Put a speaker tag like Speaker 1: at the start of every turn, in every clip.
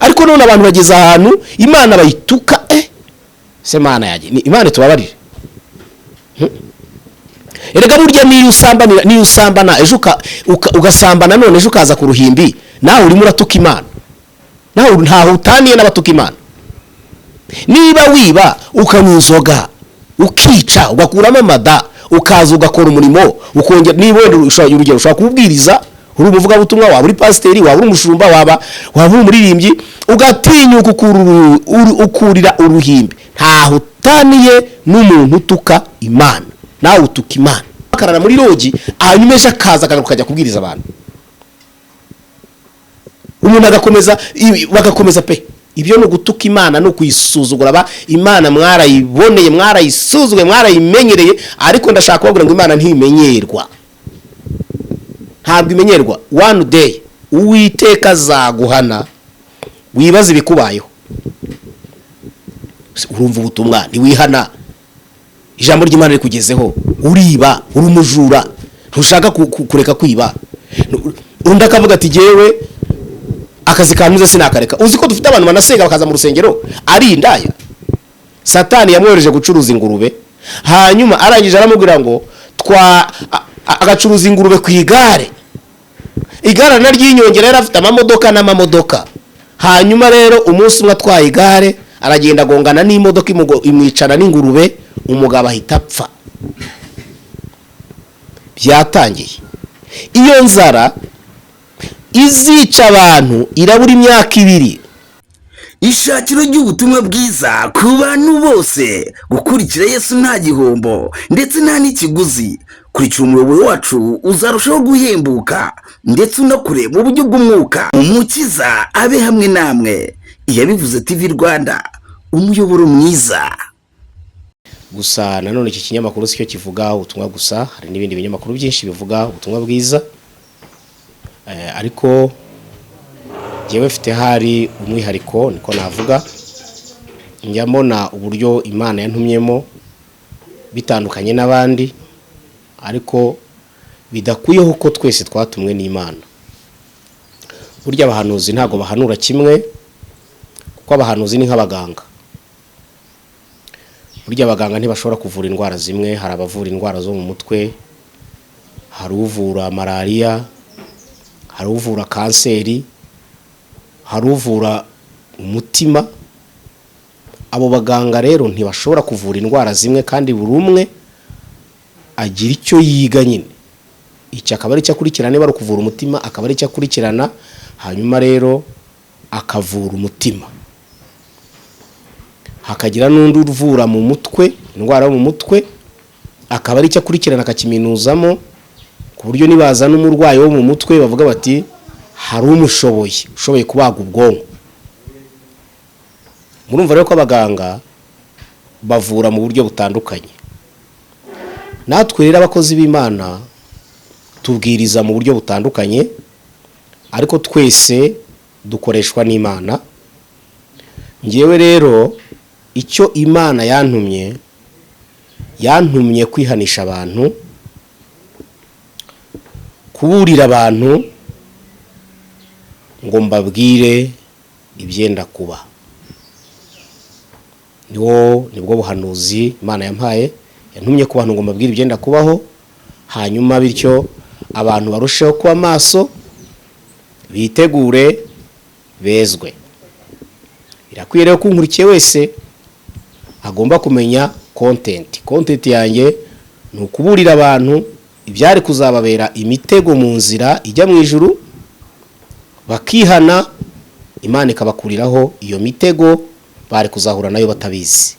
Speaker 1: ariko none abantu bageze ahantu Imana bayituka se Mana yaje ni Imana tubabarire. Erega burya niyo usambana ejo ugasambana none ejo ukaza ku ruhimbi nawe urimo uratuka Imana, nawe ntaho utaniye n'abatuka Imana. Niba wiba ukanywa inzoga ukica ugakuramo amada ukaza ugakora umurimo ukongera niba urugero ushaka kubwiriza uri umuvuga butumwa waba uri pasiteri waba uri umushumba waba uri umuririmbyi ugatinyuka ukurira uruhimbi ntaho utaniye n'umuntu utuka Imana, nawe utuka Imana. Akarara muri rogi hanyuma ejo akaza akajya kubwiriza abantu, umuntu bagakomeza pe. Ibyo no gutuka Imana no kuyisuzugura Imana mwarayiboneye mwarayisuzuguye mwarayimenyereye, ariko ndashaka kubabwira ngo Imana ntimenyerwa, ntabwo imenyerwa. One day Uwiteka zaguhana wibaza ibikubayeho. Urumva ubutumwa ntiwihana, ijambo ry'Imana rikugezeho uriba uri umujura ntushaka kureka kwiba, undi akavuga ati jewe akazi kanuze sinakareka. Uzi ko dufite abantu banasenga bakaza mu rusengero ari indaya. Satani yamwohereje gucuruza ingurube, hanyuma arangije aramubwira ngo agacuruza ingurube ku igare naryinyongera yari afite amamodoka. Hanyuma rero umunsi umwe atwaye igare aragenda agongana n'imodoka imwicana n'ingurube, umugabo ahita apfa. Byatangiye iyo nzara izica abantu irabura imyaka 2.
Speaker 2: Ishakiro ry'ubutumwa bwiza ku bantu bose, gukurikira Yesu nta gihombo ndetse nta n'ikiguzi. Kurikira umuyoboro wacu uzarushaho guhembuka ndetse unakure mu buryo bw'umwuka. Umukiza abe hamwe namwe. Iyabivuze TV Rwanda, umuyoboro mwiza.
Speaker 1: Gusa nanone iki kinyamakuru sicyo kivuga ubutumwa gusa, hari n'ibindi binyamakuru byinshi bivuga ubutumwa bwiza. Ariko jewe mfite hari umwihariko niko navuga, njyamona uburyo Imana yantumyemo bitandukanye n'abandi, ariko bidakuyeho ko twese twatumwe n'Imana. Burya abahanuzi ntago bahanura kimwe, kuko abahanuzi ni nk'abaganga. Burya abaganga ntibashobora kuvura indwara zimwe. Hari abavura indwara zo mu mutwe, hari uvura malaria, hari uvura kanseri, hari uvura umutima. Abo baganga rero ntibashobora kuvura indwara zimwe, kandi buri umwe agira icyo yiga nyine. Icyo akaba ari cyo akurikirana, niba ari kuvura umutima akaba ari cyo akurikirana, hanyuma rero akavura umutima. Hakagira n'undi uvura mu mutwe, indwara yo mu mutwe, akaba ari cyo akurikirana akakiminuzamo, ku buryo nibaza n'umurwayi wo mu mutwe bavuga bati hari ushoboye kubaga ubwonko. Murumva rero ko abaganga bavura mu buryo butandukanye. Natwe rero abakozi b'Imana tubwiriza mu buryo butandukanye, ariko twese dukoreshwa n'Imana. Ngewe rero icyo Imana yantumye kwihanisha abantu, kuburira abantu ngo mbabwire ibyenda kuba. Nibwo buhanuzi Imana yampaye, yantumye ku bantu ngo mbabwire ibyenda kubaho, hanyuma bityo abantu barusheho kuba maso, bitegure, bezwe. Birakwiye rero kunkurikiye wese agomba kumenya content yanjye ni ukuburira abantu ibyari kuzababera imitego mu nzira ijya mu ijuru, bakihana, Imana ikabakuriraho iyo mitego bari kuzahura nayo batabizi.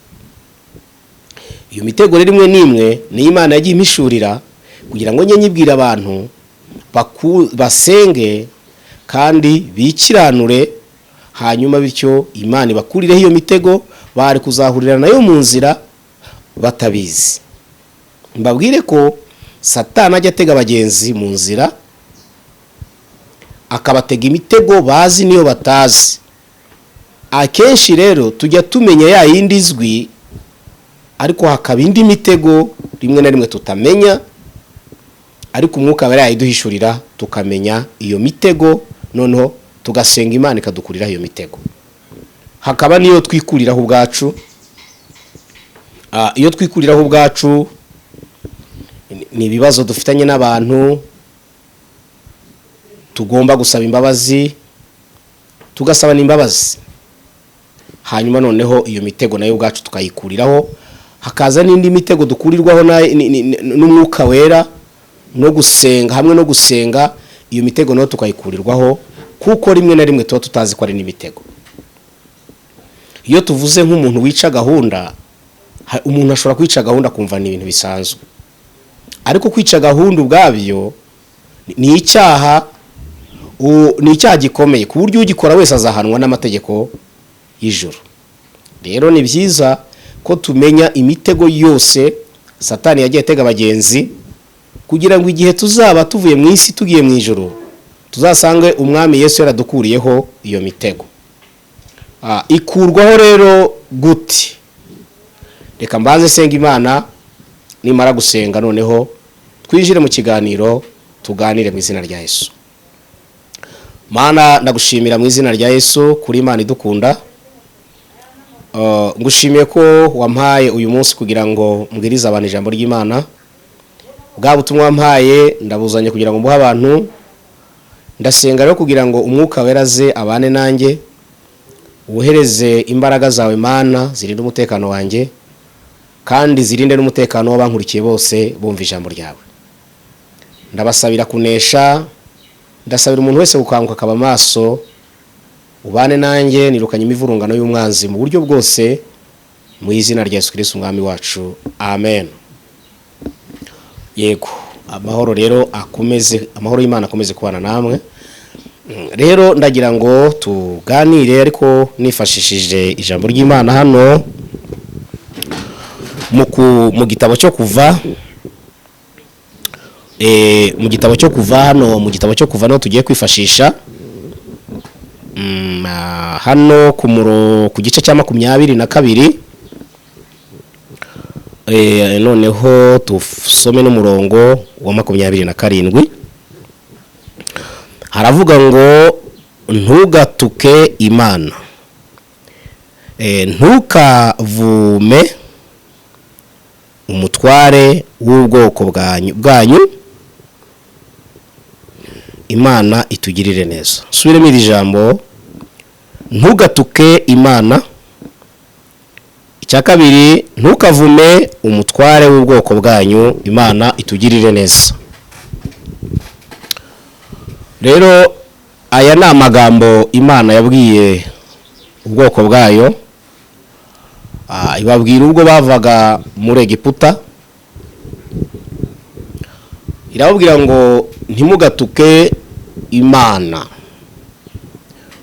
Speaker 1: Iyo mitego rero imwe n'imwe ni Imana yagiye imishurira kugira ngo nyibwira abantu basenge kandi bikiranure, hanyuma bityo Imana ibakurireho iyo mitego bari kuzahurira nayo mu nzira batabizi. Mbabwire ko Satani ajya atega abagenzi mu nzira, akabatega imitego bazi niyo batazi. Akenshi rero tujya tumenya ya yindi izwi, ariko hakaba indi mitego rimwe na rimwe tutamenya, ariko umwuka aba yayiduhishurira tukamenya iyo mitego, noneho tugasenga Imana ikadukuriraho iyo mitego. Hakaba niyo twikuriraho ubwacu. Iyo twikuriraho ubwacu ni ibibazo dufitanye n'abantu, tugomba gusaba imbabazi, tugasaba n'imbabazi, hanyuma noneho iyo mitego nayo ubwacu tukayikuriraho. Hakaza n'indi mitego dukurirwaho n'umwuka wera no gusenga, hamwe no gusenga iyo mitego nayo tukayikurirwaho, kuko rimwe na rimwe tuba tutazi ko ari n'imitego. Iyo tuvuze nk'umuntu wica gahunda, umuntu ashobora kwica gahunda kumva ni ibintu bisanzwe, ariko kwica gahunda ubwabyo ni icyaha, ni icyaha gikomeye ku buryo ugikora wese azahanwa n'amategeko y'ijuru. Rero ni byiza ko tumenya imitego yose Satani yagiye atega abagenzi, kugira ngo igihe tuzaba tuvuye mu isi tugiye mu ijuru tuzasange umwami Yesu yaradukuriyeho iyo mitego. Ikurwaho rero gute? Reka mbanze senga Imana, nimara gusenga noneho twijire mu kiganiro tuganire mu izina rya Yesu. Mana, ndagushimira mu izina rya Yesu kuri Imana idukunda. Ngushimiye ko wampaye uyu munsi kugira ngo mbwirize abantu ijambo ry'Imana. Bwa butumwa wampaye ndabuzanye kugira ngo mbuhe abantu. Ndasenga rero kugira ngo umwuka weraze abane nanjye, wohereze imbaraga zawe Mana zirinde umutekano wanjye, kandi zirinde n'umutekano w'abankurikiye bose bumva ijambo ryawe. Ndabasabira kunesha, ndasabira umuntu wese gukanguka akaba maso, ubane nanjye, nirukanye imivurungano y'umwanzi mu buryo bwose, mu izina rya Yesu Kristo umwami wacu, amen. Yego, amahoro rero akomeze, amahoro y'Imana akomeze kubana namwe. Rero ndagira ngo tuganire ariko nifashishije ijambo ry'Imana hano mu gitabo cyo kuva. Mu gitabo cyo kuva hano, mu gitabo cyo kuva no tugiye kwifashisha hano ku gice cya 22. Noneho tusome n'umurongo wa 27. Haravuga ngo ntugatuke Imana, ntukavume umutware w'ubwoko bwanyu, Imana itugirire neza. Subiremo iri jambo, ntugatuke Imana. Icya kabiri, ntukavume umutware w'ubwoko bwanyu, Imana itugirire neza. Rero aya ni amagambo Imana yabwiye ubwoko bwayo, ibabwira ubwo bavaga muri Egiputa. Irababwira ngo ntimugatuke Imana.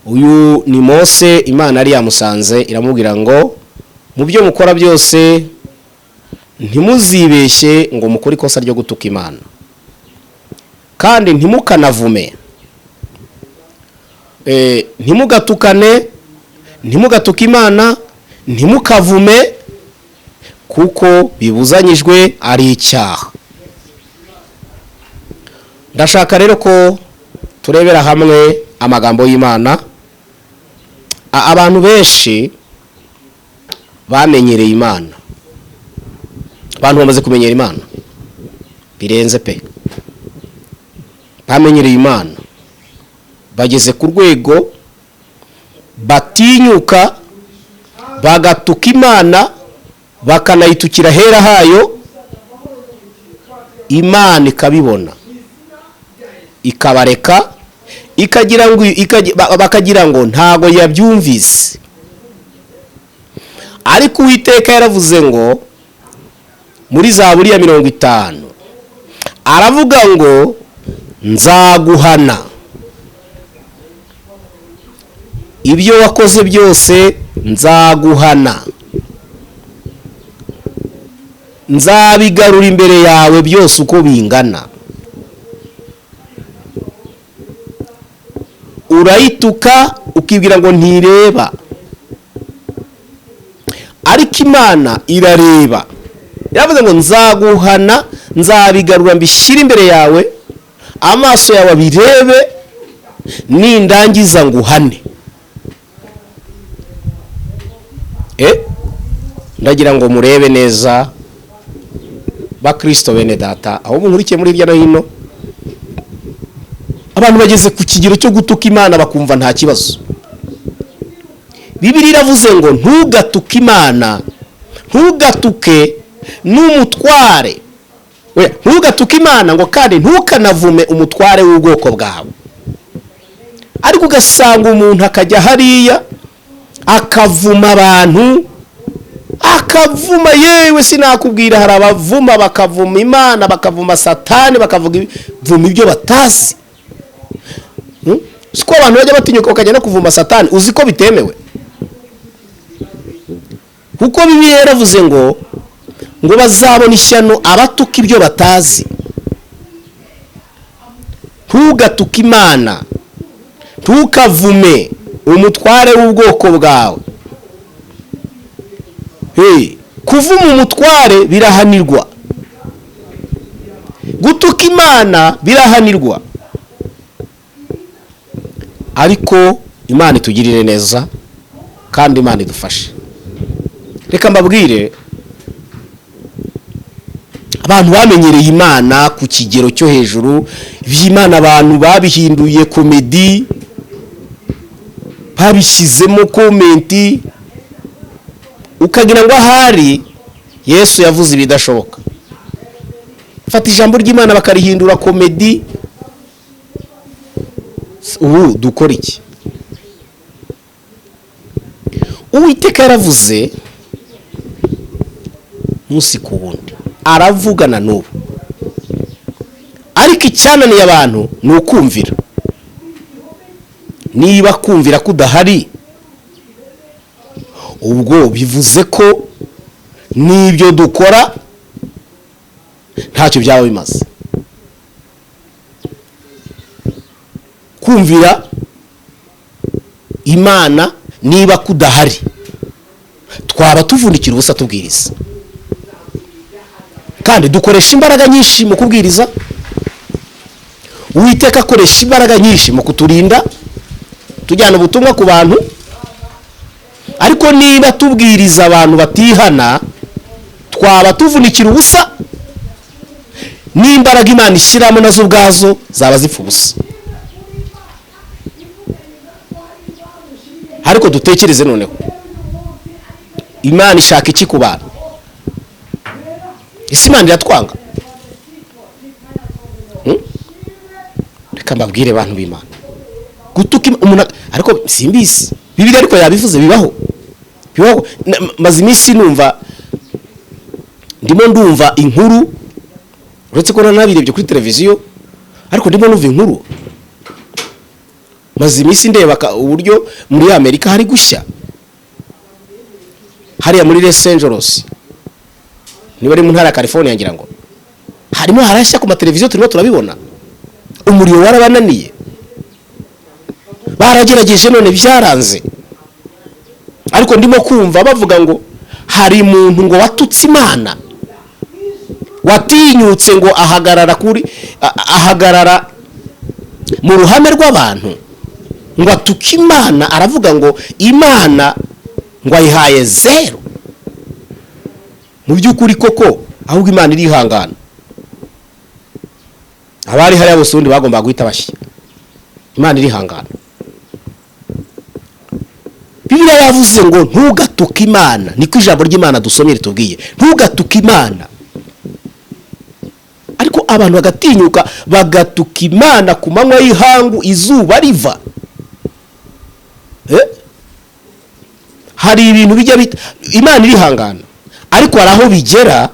Speaker 1: Uyu ni Mose, Imana yari yamusanze iramubwira ngo mu byo mukora byose ntimuzibeshye ngo mukore ikosa ryo gutuka Imana, kandi ntimukanavume. Ntimugatukane, ntimugatuke Imana, ntimukavume, kuko bibuzanyijwe ari icyaha. Ndashaka rero ko turebera hamwe amagambo y'Imana. Abantu benshi bamenyereye Imana, abantu bamaze kumenyera Imana birenze pe. Bamenyereye Imana bageze ku rwego batinyuka bagatuka Imana, bakanayitukira hera hayo, Imana ikabibona ikabareka, bakagira ngo ntago yabyumvise. Ariko Uwiteka yaravuze ngo muri Zaburi ya 50 aravuga ngo nzaguhana ibyo wakoze byose, nzaguhana, nzabigarura imbere yawe byose uko bingana. Urayituka ukibwira ngo ntireba, ariko Imana irareba. Yavuze ngo nzaguhana, nzabigarura mbishyire imbere yawe, amaso yawe abirebe, nindangiza nguhane. Ndagira ngo murebe neza bakristo bene data aho munkurikiye muri hirya no hino, abantu bageze ku kigero cyo gutuka Imana bakumva nta kibazo. Bibiliya iravuze ngo ntugatuke Imana, ntugatuke n'umutware, ntugatuke Imana ngo kandi ntukanavume umutware w'ubwoko bwawe. Ariko ugasanga umuntu akajya hariya akavuma abantu, akavuma, yewe sinakubwira, hari abavuma bakavuma Imana, bakavuma Satani, bakavuga ibyo batazi. Siko abantu bajya batinyuka bakajya no kuvuma Satani, uzi ko bitemewe? Kuko Bibiliya yaravuze ngo bazabona ishyano abatuka ibyo batazi. Ntugatuke Imana, ntukavume umutware w'ubwoko bwawe. Kuvuma umutware birahanirwa, gutuka Imana birahanirwa. Ariko Imana itugirire neza kandi Imana idufashe. Reka mbabwire, abantu bamenyereye Imana ku kigero cyo hejuru, by'Imana abantu babihinduye komedi, babishyizemo komenti, ukagira ngo ahari Yesu yavuze ibidashoboka. Fata ijambo ry'Imana bakarihindura komedi. Ubu dukora iki? Uwiteka yaravuze munsi ku wundi, aravugana n'ubu, ariko icyananiye abantu ni ukumvira. Niba kumvira kudahari, ubwo bivuze ko n'ibyo dukora ntacyo byaba bimaze. Kumvira Imana niba kudahari, twaba tuvunikira ubusa tubwiriza. Kandi dukoresha imbaraga nyinshi mu kubwiriza, Uwiteka akoresha imbaraga nyinshi mu kuturinda tujyana ubutumwa ku bantu. Ariko niba tubwiriza abantu batihana, twaba tuvunikira ubusa, n'imbaraga Imana ishyiramo nazo ubwazo zaba zipfa ubusa. Ariko dutekereze noneho, Imana ishaka iki ku bantu? Isi Imana iratwanga? Reka mbabwire abantu b'Imana, gutuka umuntu, ariko simbizi Bibiliya ariko yabivuze bibaho. Maze iminsi ndumva inkuru, uretse ko nabirebye kuri televiziyo, ariko ndimo numva inkuru. Maze iminsi ndeba uburyo muri Amerika hari gushya, hariya muri Los Angeles, niba ari mu ntara ya California, ngira ngo harimo harashya ku mateleviziyo, turimo turabibona. Umuriro warabananiye, baragerageje none byaranze. Ariko ndimo kumva bavuga ngo hari umuntu ngo watutse Imana, watinyutse ngo ahagarara mu ruhame rw'abantu ngo atuke Imana, aravuga ngo Imana ngo ayihaye 0. Mu by'ukuri koko ahubwo Imana irihangana. Abari hariya bose undi bagomba guhita bashya. Imana irihangana. Bibiliya yavuze ngo ntugatuke Imana, niko ijambo ry'Imana dusomye ritubwiye, ntugatuke Imana. Ariko abantu bagatinyuka bagatuka Imana ku manywa y'ihangu izuba riva. Hari ibintu bijya Imana irihangana, ariko hari aho bigera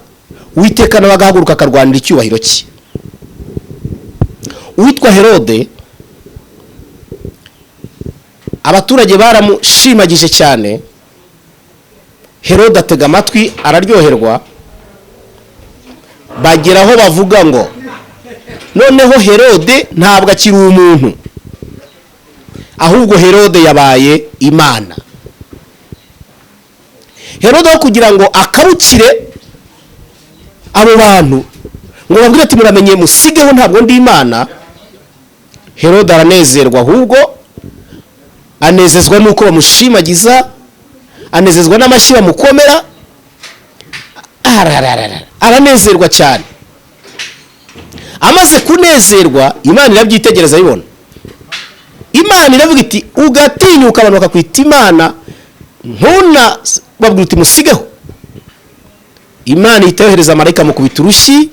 Speaker 1: Uwiteka nawe agahaguruka akarwanira icyubahiro cye. Uwitwa Herode, abaturage baramushimagije cyane. Herode atega amatwi araryoherwa, bageraho bavuga ngo noneho Herode ntabwo akiri umuntu, ahubwo Herode yabaye Imana. Herode aho kugira ngo akabukire abo bantu ngo babwire ati muramenye musigeho ntabwo ndi Imana, Herode aranezerwa, ahubwo anezezwa nuko bamushimagiza, anezezwa n'amashyi bamukomera, aranezerwa cyane. Amaze kunezerwa, Imana irabyitegereza ibona. Imana iravuga iti ugatinyuka abantu bakakwita Imana, ntuna babwira uti musigeho. Imana itohereza marayika mu kubita urushyi,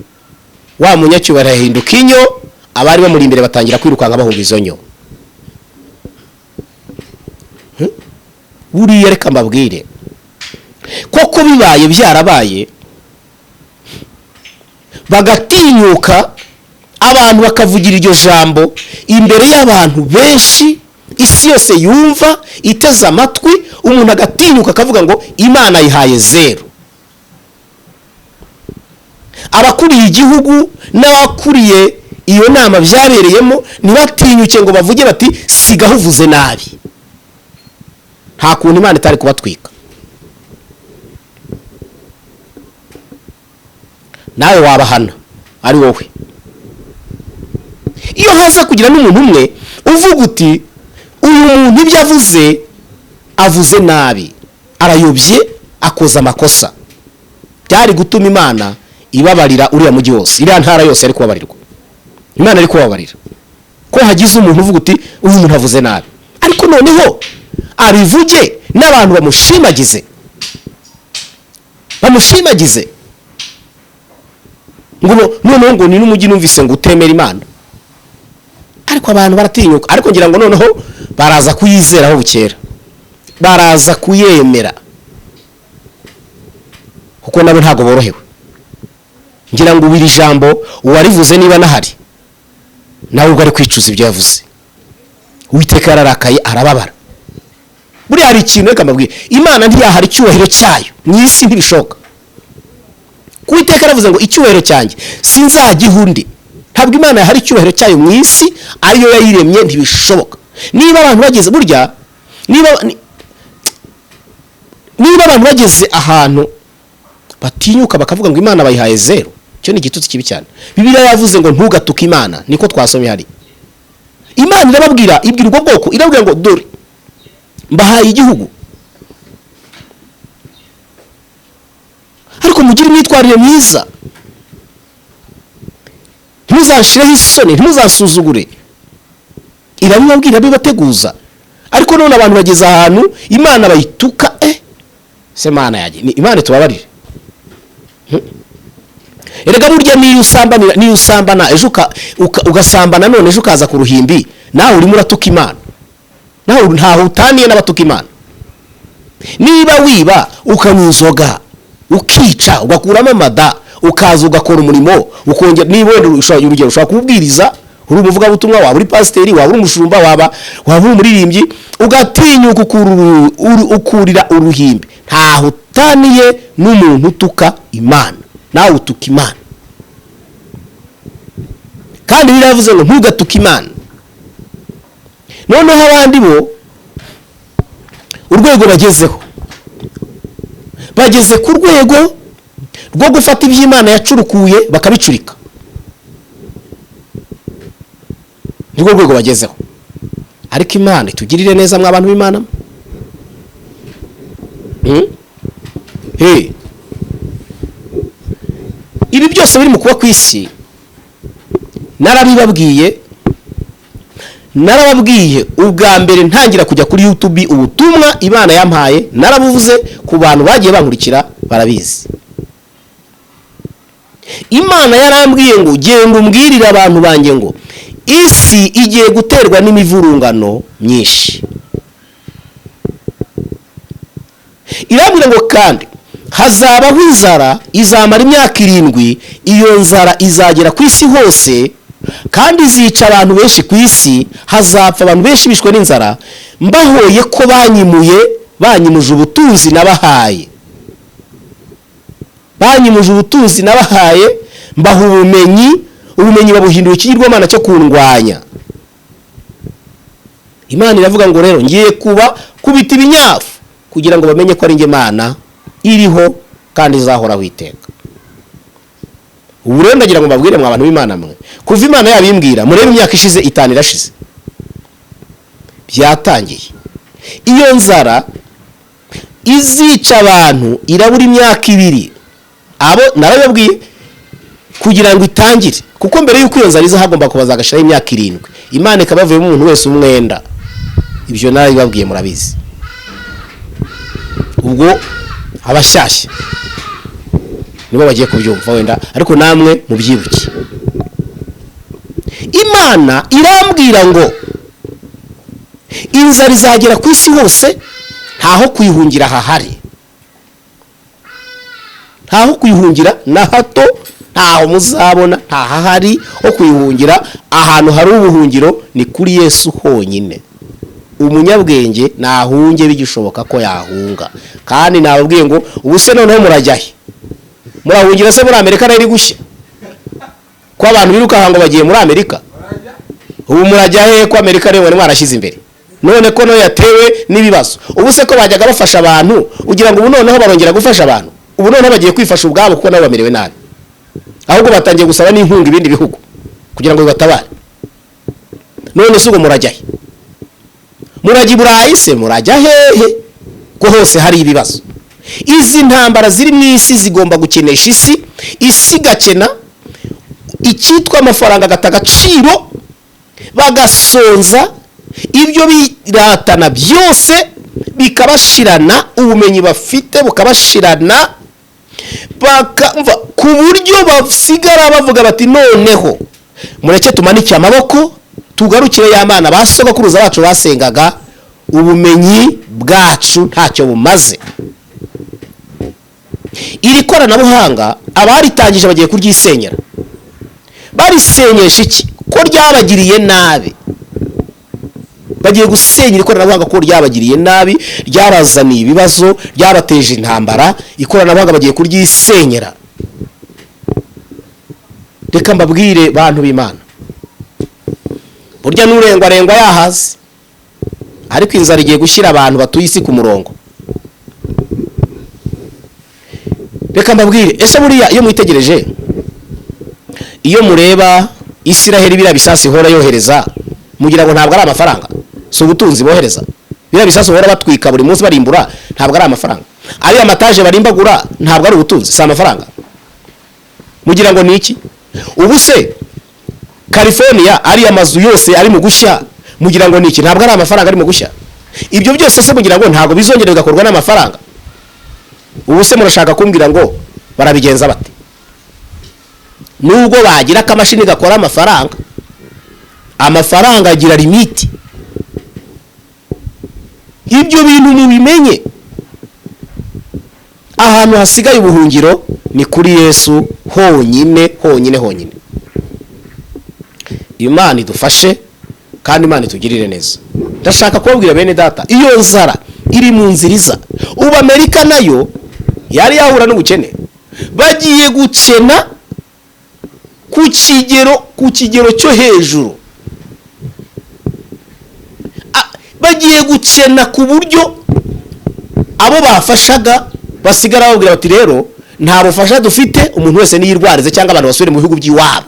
Speaker 1: wa munyacyubahiro ahinduka inyo, abari bamuri imbere batangira kwirukanka bahunga izo nyo. Buriya reka mbabwire, koko bibaye byarabaye bagatinyuka abantu bakavugira iryo jambo imbere y'abantu benshi, isi yose yumva iteze amatwi, umuntu agatinyuka akavuga ngo Imana yihaye 0. Abakuriye igihugu n'abakuriye iyo nama byabereyemo ntibatinyuke ngo bavuge bati sigaho uvuze nabi. Nta kuntu Imana itari kubatwika. Nawe wabahana ari wowe. Iyo haza kugira n'umuntu umwe uvuga uti uyu muntu ibyo avuze nabi, arayobye, akoza amakosa, byari gutuma Imana ibabarira uriya mujyi wose, iriya ntara yose ari kubabarirwa. Imana ari kubabarira ko hagize umuntu uvuga uti uyu muntu avuze nabi, ariko noneho abivuge n'abantu bamushimagize, ngo noneho ngo ni n'umujyi numvise ngo utemera Imana. Ariko abantu baratinyuka, ariko ngira ngo noneho baraza kuyizeraho bukera, baraza kuyemera, kuko nabo ntago borohewe. Ngira ngo ubiri jambo uwarivuze niba nahari, nawe ubwo ari kwicuza ibyo yavuze. Uwiteka yararakaye, arababara. Buri hari ikintu reka mbabwire, Imana ntiyahari icyubahiro cyayo mu isi ntibishoka. Uwiteka yaravuze ngo icyubahiro cyanjye sinzagihundi. Ntabwo Imana yahari icyubahiro cyayo mu isi, ariyo yayiremye, ntibishoboka. Niba abantu bageze burya, niba abantu bageze ahantu batinyuka bakavuga ngo Imana bayihaye 0, cyo ni igitutsi kibi cyane. Bibiliya yavuze ngo ntugatuke Imana, niko twasomye hari. Imana irababwira, ibwira ubwo bwoko, irabwira ngo dore mbahaye igihugu, ariko mugire imyitwarire myiza, ntimuzashireho isoni, ntimuzasuzugure. Irabibabwira, bibateguza. Ariko none abantu bageze ahantu Imana bayituka, se Mana yaje, Imana tubabarire. Erega burya niyo usambana ejo ugasambana, none ejo ukaza ku ruhimbi, nawe urimo uratuka Imana. Nawe ntaho utaniye n'abatuka Imana. Niba wiba ukanywa inzoga, ukica, ugakuramo amada, ukaza ugakora umurimo, ukongera niba urugero ushobora kubwiriza, uri umuvuga butumwa, waba uri pasiteri, waba uri umushumba, waba uri umuririmbyi, ugatinyuka ukurira uruhimbi, ntaho utaniye n'umuntu utuka Imana. Nawe utuka Imana. Kandi biravuze ngo ntugatuke Imana. Noneho abandi bo urwego bagezeho, bageze ku rwego rwo gufata iby'Imana yacurukuye bakabicurika. Nirwo rwego bagezeho. Ariko Imana itugirire neza mw'abantu b'Imana. Ibi byose biri mu kuba ku isi narabibabwiye ubwa mbere ntangira kujya kuri YouTube, ubutumwa Imana yampaye narabuvuze ku bantu bagiye bankurikira barabizi. Imana yarambwiye ngo genda umbwirire abantu banjye ngo isi igiye guterwa n'imivurungano myinshi. Irambwira ngo kandi hazabaho inzara izamara imyaka 7, iyo nzara izagera ku isi hose kandi izica abantu benshi ku isi, hazapfa abantu benshi bishwe n'inzara, mbahoye ko banyimuje ubutunzi nabahaye. Banyimuje ubutunzi nabahaye, mbaha ubumenyi babuhindura ikigirwamana cyo kundwanya. Imana iravuga ngo rero ngiye kubita ibinyafu kugira ngo bamenye ko ari nge Mana iriho kandi izahoraho iteka. Ubu rero ndagira ngo mbabwire mwa abantu b'Imana mwe, kuva Imana yabimbwira murebe imyaka ishize 5 irashize. byatangiye. Iyo nzara izica abantu irabura imyaka 2, abo narababwiye, kugira ngo itangire, kuko mbere y'uko iyo nzara iza hagomba kubaza agashiraho imyaka 7. Imana ikabavuyemo umuntu wese umwenda. Ibyo narabibabwiye murabizi. Ubwo abashyashya nibo bagiye kubyumva wenda, ariko namwe mubyibuke. Imana irambwira ngo inzara izagera ku isi hose, ntaho kuyihungira hahari, ntaho kuyihungira na hato, ntaho muzabona, ntahahari ho kuyihungira. Ahantu hari ubuhungiro ni kuri Yesu honyine. Umunyabwenge nahunge bigishoboka ko yahunga. Kandi nababwiye ngo ubuse noneho murajyahe, murahungira se muri Amerika rero gushya ko abantu biruka ngo bagiye muri Amerika? Ubu murajyahe ko Amerika rero mwarashyize imbere, none ko no yatewe n'ibibazo. Ubuse ko bajyaga bafasha abantu, ugira ngo ubu noneho barongera gufasha abantu? Ubu noneho bagiye kwifasha ubwabo kuko nabo bamerewe nabi, ahubwo batangiye gusaba n'inkunga ibindi bihugu kugira ngo bibatabare. None se ubwo murajyahe? Murajya Burayi se? Murajya hehe ko hose hari ibibazo? Izi ntambara ziri mu isi zigomba gukenesha isi gakena, icyitwa amafaranga gatagaciro, bagasonza ibyo biratana byose, bikabashirana, ubumenyi bafite bukabashirana, bakamva ku buryo basigara bavuga bati noneho mureke tumanike amaboko tugarukire ya Mana basogokuruza bacu basengaga, ubumenyi bwacu ntacyo bumaze. Iri koranabuhanga abaritangije bagiye kuryisenyera. Barisenyesha iki? Ko ryabagiriye nabi. Bagiye gusenyera ikoranabuhanga ko ryabagiriye nabi, ryabazaniye ibibazo, ryabateje intambara. Ikoranabuhanga bagiye kuryisenyera. Reka mbabwire bantu b'Imana, burya n'urengwa yahaze, ariko inzara igiye gushyira abantu batuye isi ku murongo. Reka mbabwire, ese buriya iyo mwitegereje, iyo mureba Isiraheli biriya bisasi hora yohereza, mugira ngo ntabwo ari amafaranga? Si ubutunzi bohereza? Biriya bisasi hora batwika buri munsi barimbura, ntabwo ari amafaranga? Ari amataje barimbagura, ntabwo ari ubutunzi? Si amafaranga? Mugira ngo ni iki? Ubu se California ari amazu yose ari mu gushya, mugira ngo ni iki? Ntabwo ari amafaranga ari mu gushya? Ibyo byose se mugira ngo ntabwo bizongera bigakorwa n'amafaranga? Ubu se murashaka kumbwira ngo barabigenza bate? Nubwo bagira akamashini gakora amafaranga agira limiti. Ibyo bintu mubimenye. Ahantu hasigaye ubuhungiro ni kuri Yesu honyine. Imana idufashe kandi Imana itugirire neza. Ndashaka kubabwira bene data, iyo nzara iri mu nziriza, ubu Amerika nayo yari yahura n'ubukene, bagiye gukena ku kigero cyo hejuru. Bagiye gukena ku buryo abo bafashaga basigara babwira bati rero nta bufasha dufite, umuntu wese niyirwarize cyangwa abantu basubire mu bihugu by'iwabo.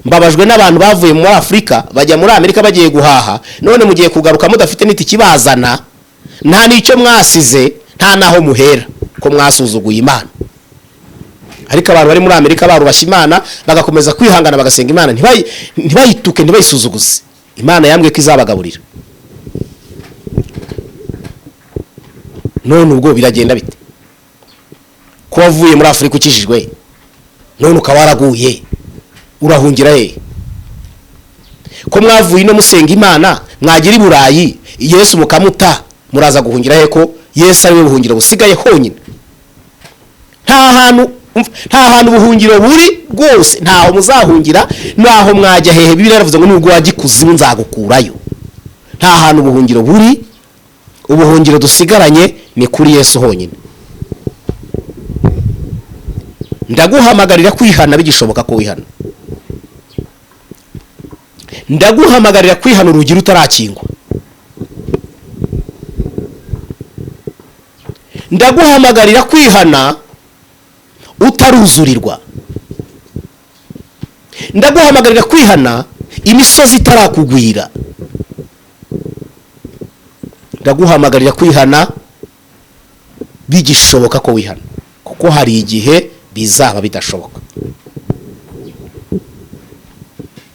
Speaker 1: Mbabajwe n'abantu bavuye muri Afrika bajya muri Amerika bagiye guhaha, none mugiye kugaruka mudafite n'itiki bazana, nta nicyo mwasize, nta naho muhera, ko mwasuzuguye Imana. Ariko abantu bari muri Amerika barubashye Imana, bagakomeza kwihangana bagasenga Imana, ntibayituke ntibayisuzuguze. Imana yambwiye ko izabagaburira. None ubwo biragenda bite? Ko wavuye muri Afrika ukijijwe, none ukaba waraguye, urahungira he? Ko mwavuye no musenga Imana, mwagira i Burayi, Yesu mukamuta, muraza guhungira he ko Yesu ari we buhungiro busigaye honyine? Nta hantu buhungiro buri rwose, ntaho muzahungira, naho mwajya hehe. Bibiliya yaravuze ngo nubwo wajya ikuzimu nzagukurayo. Nta hantu buhungiro buri, ubuhungiro dusigaranye ni kuri Yesu honyine. Ndaguhamagarira kwihana bigishoboka ko wihana. Ndaguhamagarira kwihana urugi rutarakingwa. Ndaguhamagarira kwihana utaruzurirwa. Ndaguhamagarira kwihana imisozi itarakugwira. ndaguhamagarira kwihana bigishoboka ko wihana, kuko hari igihe bizaba bidashoboka.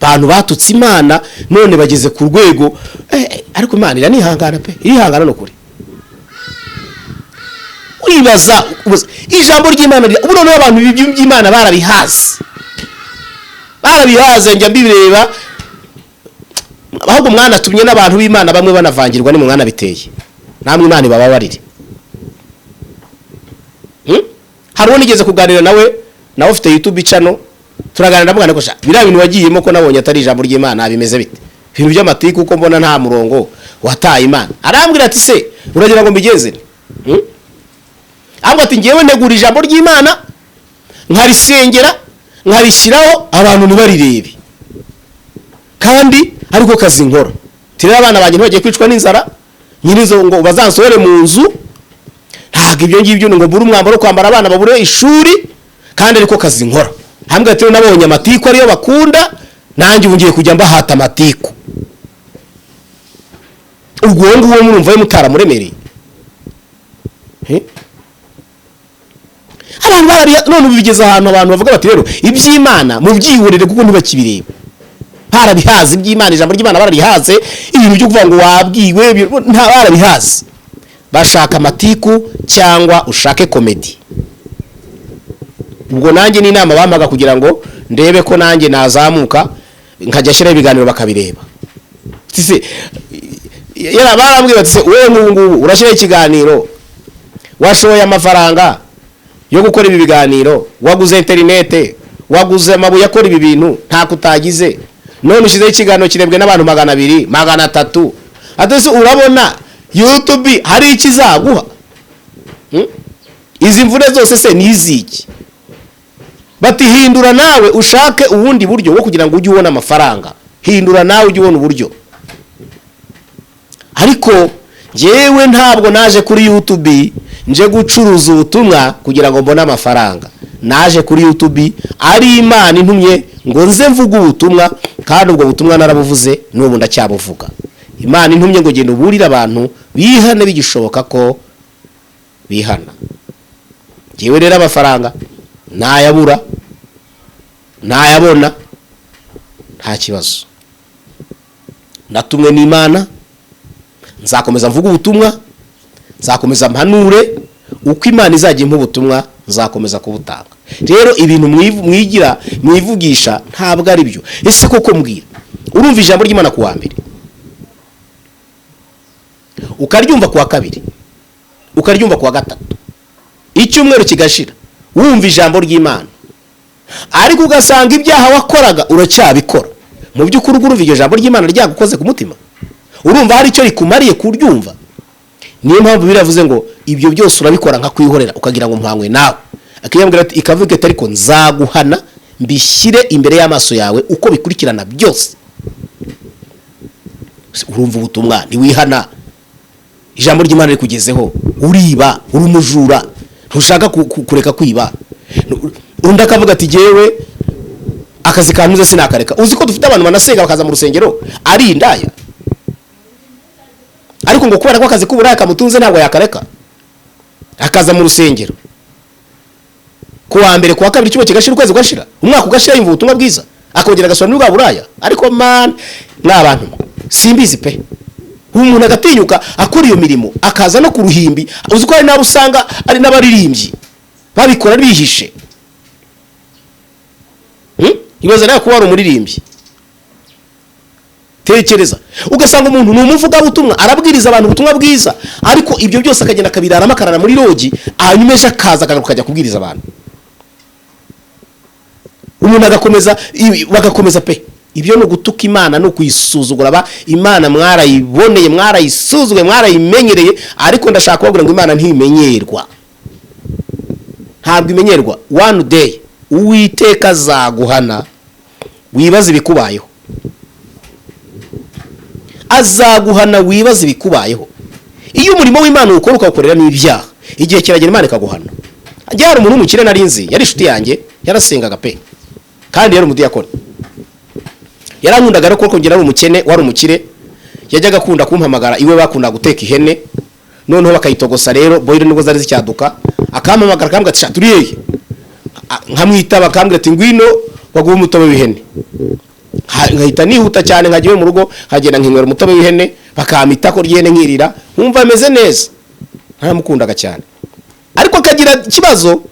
Speaker 1: Abantu batutse Imana none bageze ku rwego ariko Imana iranihangana pe, irihangana no kuri. Wibaza ijambo ry'Imana ubu none abantu by'Imana barabihaze njya mbireba, ahubwo mwana tumye n'abantu b'Imana bamwe banavangirwa ni mu mwana biteye, namwe Imana ibababarire. Hari uwo nigeze kuganira nawe ufite YouTube channel, turaganira mwana ko biriya bintu wagiyemo ko nabonye atari ijambo ry'Imana bimeze bite, ibintu by'amatiku uko mbona nta murongo wataye Imana. Arambwira ati se uragira ngo mbigeze ahubwo ati ngewe negura ijambo ry'Imana nkarisengera nkarishyiraho abantu ntibarirebe, kandi ariko kazi nkora. Tirera abana banjye ntibagiye kwicwa n'inzara, nyirizo ngo bazansohore mu nzu, ntabwo ibyo ngibyo ngo mbure umwambaro wo kwambara, abana babure ishuri, kandi ariko kazi nkora. Hambwe ati nabonye amatiku ariyo bakunda, nanjye ubu ngiye kujya mbahata amatiku. Ubwo nguwo murumva ye mutaramuremereye. Abantu none bigeze ahantu abantu bavuga bati rero iby'Imana mu byihorere kuko ntibakibireba. Barabihaze iby'Imana, ijambo ry'Imana barabihaze, ibintu byo kuvuga ngo wabwiwe nta barabihaze. Bashaka amatiku cyangwa ushake komedi. Ubwo nanjye ni inama bamaga kugira ngo ndebe ko nanjye nazamuka nkajya shira ibiganiro bakabireba. Tise yara barambwira ati se wewe ngubu urashira ikiganiro, washoye amafaranga yo gukora ibi biganiro, waguze internet, waguze amabuye akora ibi bintu nta kutagize, none ushize ikiganiro kirebwe n'abantu 200 300. Atese urabona YouTube hari ikizaguha? Izi mvune zose se niziki? Bati hindura nawe ushake ubundi buryo wo kugira ngo ujye ubona amafaranga, hindura nawe ujye ubona uburyo. Ariko jewe ntabwo naje kuri YouTube nje gucuruza ubutumwa kugira ngo mbone amafaranga. Naje kuri YouTube ari Imana intumye ngo nze mvuga ubutumwa, kandi ubwo butumwa narabuvuze n'ubu ndacyabuvuga. Imana intumye ngo genda uburira abantu bihane bigishoboka ko bihana. Jewe rero amafaranga nayabura nayabona nta kibazo, natumwe n'Imana, nzakomeza mvuga ubutumwa, nzakomeza mpanure, uko Imana izajya impa ubutumwa nzakomeza kubutanga. Rero ibintu mwigira mwivugisha ntabwo ari byo. Ese koko mbwira, urumva ijambo ry'Imana ku wa mbere, ukaryumva ku wa kabiri, ukaryumva ku wa gatatu, icyumweru kigashira wumva ijambo ry'Imana, ariko ugasanga ibyaha wakoraga uracyabikora, mu by'ukuri urumva iryo jambo ry'Imana ryagukoze ku mutima? Urumva hari icyo rikumariye kuryumva? Niyo mpamvu biravuze ngo ibyo byose urabikora nka kwihorera ukagira ngo mpangwe nawe. Akiyambwira ati ikavuga ati ariko nzaguhana mbishyire imbere y'amaso yawe uko bikurikirana byose. Urumva ubutumwa ntiwihana, ijambo ry'Imana rikugezeho, uriba, urumujura, ntushaka kureka kwiba. Undi akavuga ati jewe akazi kantuze sinakareka. Uzi ko dufite abantu banasenga bakaza mu rusengero ari indaya, ariko ngo kubera ko akazi k'uburaya kamutunze ntabwo yakareka, akaza mu rusengero ku wa mbere ku wa kabiri, cyuba kigashira, ukwezi gashira, umwaka ugashira, yumva ubutumwa bwiza, akongera agasubira n'ubwa buraya. Ariko man n'abantu simbizi pe, umuntu agatinyuka akora iyo mirimo akaza no ku ruhimbi. Uzi ko ari nabo usanga ari n'abaririmbyi babikora bihishe. Ibaza nayo kuba ari umuririmbyi. Tekereza ugasanga umuntu ni umuvuga butumwa, arabwiriza abantu ubutumwa bwiza, ariko ibyo byose akagenda kabirarama akarara muri logi, hanyuma ejo akaza akajya kubwiriza abantu. Umuntu agakomeza bagakomeza pe. Ibyo no gutuka Imana no kuyisuzugura. Imana mwarayiboneye, mwarayisuzuguye, mwarayimenyereye, ariko ndashaka kubabwira ngo Imana ntimenyerwa, ntabwo imenyerwa. One day Uwiteka azaguhana wibaza ibikubayeho, azaguhana wibaza ibikubayeho. Iyo umurimo w'Imana ukora ukawukorera n'ibyaha, igihe kiragera Imana ikaguhana. Ajyara umuntu w'umukire narinzi, yari inshuti yanjye, yarasengaga pe, kandi yari umudiyakoni, yarankundaga ariko ko ngira ari umukene, wari umukire, yajyaga akunda kumpamagara iwe bakunda guteka ihene noneho bakayitogosa rero boyiro nibwo zari zicyaduka akampamagara akambwira ati turi hehe nkamwita bakambwira ati ngwino waguha umutobe w'ihene nkahita nihuta cyane nkagiye mu rugo hagenda nkinywera umutobe w'ihene bakamita ko ryene nkirira nkumva ameze neza naramukundaga cyane ariko akagira ikibazo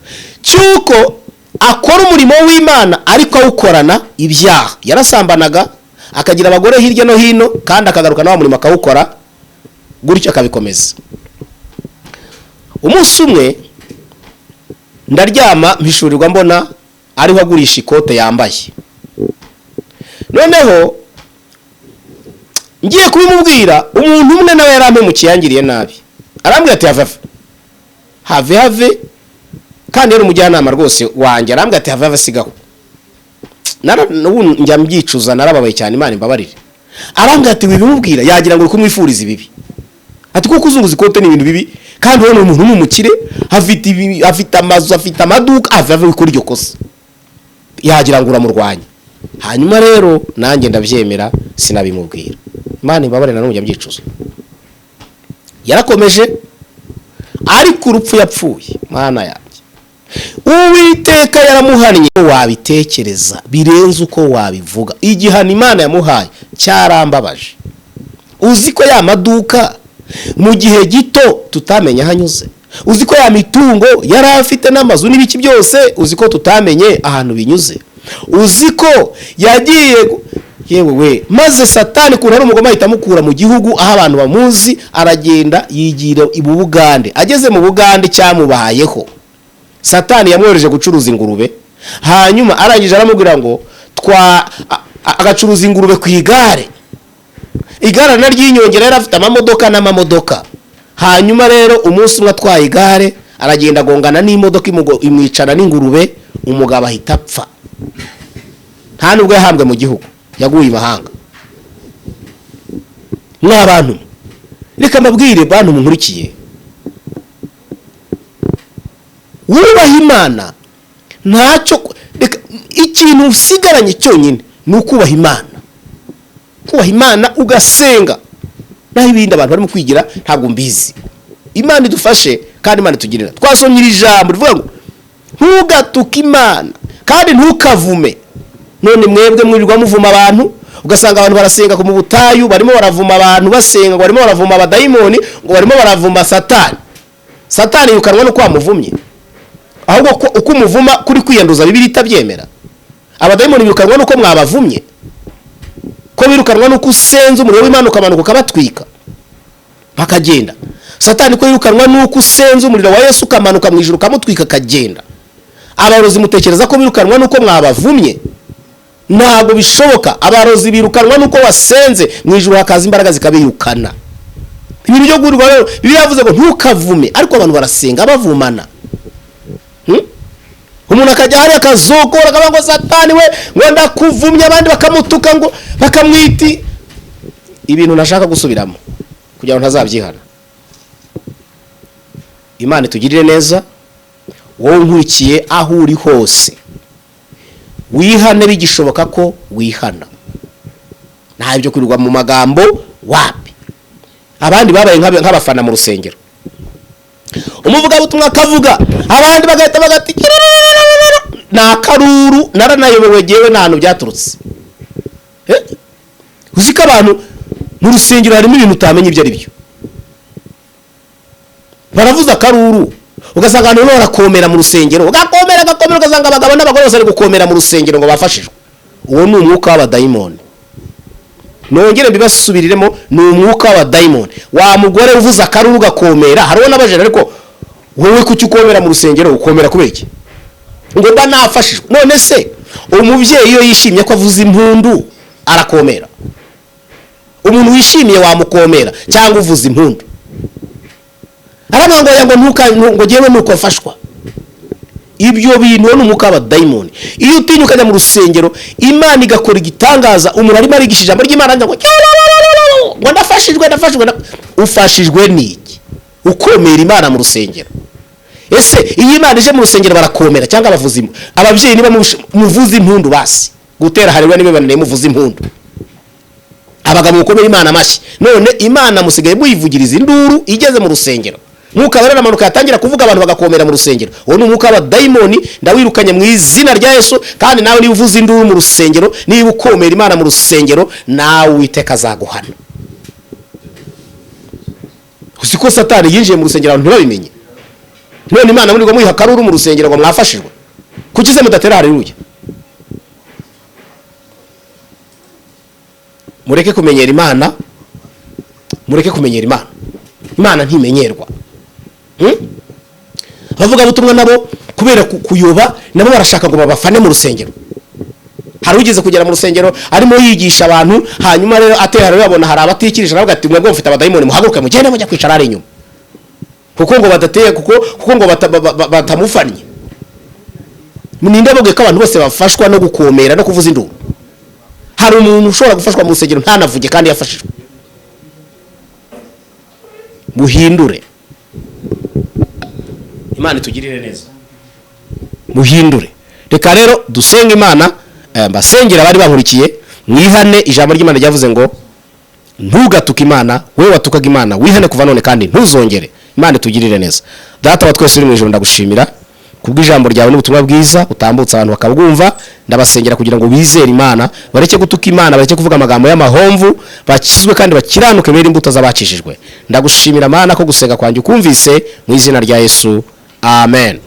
Speaker 1: cyuko akora umurimo w'Imana ariko awukorana ibyaha yarasambanaga akagira abagore hirya no hino kandi akagaruka na wa murimo akawukora gutyo akabikomeza umunsi umwe ndaryama mpishurirwa mbona ariho agurisha ikote yambaye noneho ngiye kubimubwira umuntu umwe nawe yarampemukiye yangiriye nabi arambwira ati have kandi yari umujyanama rwose wanjye arambwira ati have sigaho njya mbyicuza narababaye cyane Imana imbabarire arambwira ati wibimubwira yagira ngo uri kumwifuriza ibibi ati kuko uzunguza ikote ni ibintu bibi kandi wowe umuntu n'umukire afite amazu afite amaduka have wikora iryo kosa yagira ngo uramurwanya hanyuma rero nanjye ndabyemera sinabimubwira Imana imbabarire nanjye mbyicuza yarakomeje ariko urupfu yapfuye Mana yanjye Uwiteka yaramuhannye wabitekereza birenze uko wabivuga igihano Imana yamuhaye cyarambabaje uzi ko ya maduka mu gihe gito tutamenya hanyuze uzi ko ya mitungo yari afite n'amazu n'ibiki byose uzi ko tutamenye ahantu binyuze uzi ko yagiye yewe we maze Satani kuntu ari umugoma ahita amukura mu gihugu aho abantu bamuzi aragenda yigira i Bugande ageze mu Bugande cyamubayeho Satani yamwohereje gucuruza ingurube hanyuma arangije aramubwira ngo agacuruza ingurube ku igare na ry'inyongera yari afite amamodoka hanyuma rero umunsi umwe atwaye igare aragenda agongana n'imodoka imwicana n'ingurube umugabo ahita apfa nta nubwo yahambwe mu gihugu yaguye imahanga n'abantu reka mbabwire bantu munkurikiye wubaha Imana ntacyo ikintu usigaranye cyonyine ni ukubaha Imana kubaha Imana ugasenga naho ibindi abantu barimo kwigira ntabwo mbizi Imana idufashe kandi Imana itugirira twasomye iri jambo rivuga ngo ntugatuke Imana kandi ntukavume none mwebwe mwirirwa muvuma abantu ugasanga abantu barasenga ku mu butayu barimo baravuma abantu basenga ngo barimo baravuma abadayimoni ngo barimo baravuma Satani yukanwa no kwamuvumye ahubwo uko umuvuma kuri kwiyanduza Bibiliya itabyemera abadayimoni birukanwa nuko mwabavumye ko birukanwa nuko usenze umuriro w'Imana ukamanuka ukabatwika bakagenda Satani ko yirukanwa nuko usenze umuriro wa Yesu ukamanuka mu ijuru ukamutwika akagenda abarozi mutekereza ko birukanwa nuko mwabavumye ntabwo bishoboka abarozi birukanwa nuko wasenze mu ijuru hakaza imbaraga zikabirukana ibintu byo gurirwa rero Bibiliya yavuze ngo ntukavume ariko abantu barasenga bavumana umuntu akajya hari akazokora akavuga ngo Satani we ngo ndakuvumye abandi bakamutuka ngo bakamwiti ibintu nashaka gusubiramo kugira ngo ntazabyihana Imana itugirire neza wowe nkurikiye aho uri hose wihane bigishoboka ko wihana nta byo kurirwa mu magambo wapi abandi babaye nk'abafana mu rusengero umuvuga butumwa akavuga abandi bagahita bagati na karuru naranayobewe gewe ntantu byaturutse uziko abantu mu rusengero harimo ibintu utamenye ibyo ari byo baravuza akaruru ugasanga abantu barakomera mu rusengero ugakomera ugasanga abagabo n'abagore bose bari gukomera mu rusengero ngo bafashijwe uwo ni umwuka w'abadayimoni nongere mbibasubiriremo ni umwuka w'abadayimoni wa mugore uvuza akaruru ugakomera hariho n'abajene ariko wowe kuki ukomera mu rusengero ukomera kubera iki ngo mba nafashijwe none se umubyeyi iyo yishimye ko avuza impundu arakomera umuntu wishimiye wamukomera cyangwa uvuza impundu aramango ngo jewe nuko afashwa ibyo bintu n'umuka w'abadayimoni iyo utinyukanya mu rusengero Imana igakora igitangaza umuntu arimo arigisha ijambo ry'Imana ngo ndafashijwe ufashijwe niki ukomera Imana mu rusengero ese iyi Imana ije mu rusengero barakomera cyangwa abavuzi ababyeyi niba muvuza impundu basi gutera hariwe nibe banane muvuza impundu abagabo mukomere Imana amashyi. None Imana musigaye muyivugiriza induru igeze mu rusengero. Mwuka wera amanuka yatangira kuvuga abantu bagakomera mu rusengero. Uwo ni umwuka wa daimoni, ndawirukanye mu izina rya Yesu. Kandi nawe niba uvuza induru mu rusengero, niba ukomera Imana mu rusengero, nawe Uwiteka azaguhana. Usiko Satani yinjiye mu rusengero abantu ntibabimenye. None Imana muri ngo muyiha karuru mu rusengero ngo mwafashijwe. Kuki se mudatera haleluya? Mureke kumenyera Imana. Mureke kumenyera Imana. Imana ntimenyerwa. Bavuga butumwa nabo kubera kuyoba nabo barashaka ngo babafane mu rusengero. Hari ugeze kugera mu rusengero arimo yigisha abantu, hanyuma rero atera babona hari abatikirije navuga ati mwebwe mufite abadayimoni muhaguruke mugende mujya kwicara ari inyuma. Kuko ngo badateye kuko ngo batamufanye. Muninde boge ko abantu bose bafashwa no gukomera no kuvuza induru. Hari umuntu ushobora gufashwa mu rusengero ntanavuge kandi yafashijwe. Muhindure. Imana itugirire neza. Muhindure. Reka rero dusenga Imana, mbasengera bari bankurikiye, mwihane. Ijambo ry'Imana ryavuze ngo ntugatuke Imana, wewe watukaga Imana wihane kuva none kandi ntuzongere. Imana itugirire neza. Data wa twese uri mu ijuru, ndagushimira kubw'ijambo ryawe n'ubutumwa bwiza utambutsa abantu bakabwumva. Ndabasengera kugira ngo bizere Imana, bareke gutuka Imana, bareke kuvuga amagambo y'amahomvu, bakizwe kandi bakiranuke mere imbuto z'abakijijwe. Ndagushimira Mana ko gusenga kwanjye ukumvise mu izina rya Yesu. Amen.